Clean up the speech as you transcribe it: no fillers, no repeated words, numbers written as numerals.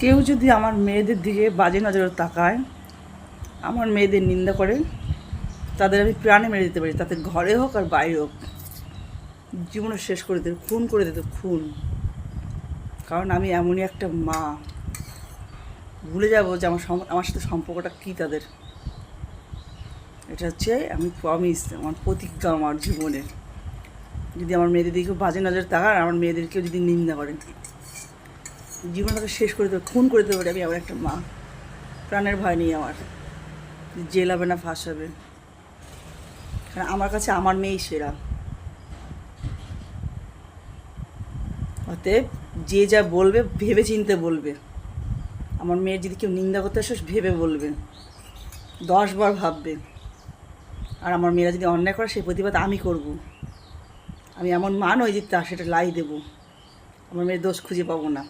কেউ যদি আমার মেয়েদের দিকে বাজে নজরে তাকায়, আমার মেয়েদের নিন্দা করে, তাদের আমি প্রাণে মেরে দিতে পারি, তাতে ঘরে হোক আর বাইরে হোক, জীবনে শেষ করে দিতে, খুন করে দিতে, খুন। কারণ আমি এমনই একটা মা, ভুলে যাবো যে আমার সাথে সম্পর্কটা কী তাদের। এটা হচ্ছে আমি প্রমিস, আমার প্রতিজ্ঞা আমার জীবনের। যদি আমার মেয়েদের দিকে বাজে নজরে তাকায়, আমার মেয়েদেরকেও যদি নিন্দা করে, জীবনটাকে শেষ করে দেবে, খুন করে দেবে। আমি এমন একটা মা, প্রাণের ভয় নেই আমার, জেল হবে না, ফাঁস হবে। কারণ আমার কাছে আমার মেয়েই সেরা। অতএব যে যা বলবে ভেবে চিনতে বলবে। আমার মেয়ের যদি কেউ নিন্দা করতে আসে, ভেবে বলবে, 10 বার ভাববে। আর আমার মেয়েরা যদি অন্যায় করে, সেই প্রতিবাদ আমি করব। আমি এমন মা নই যে সেটা লাই দেবো। আমার মেয়ের দোষ খুঁজে পাবো না।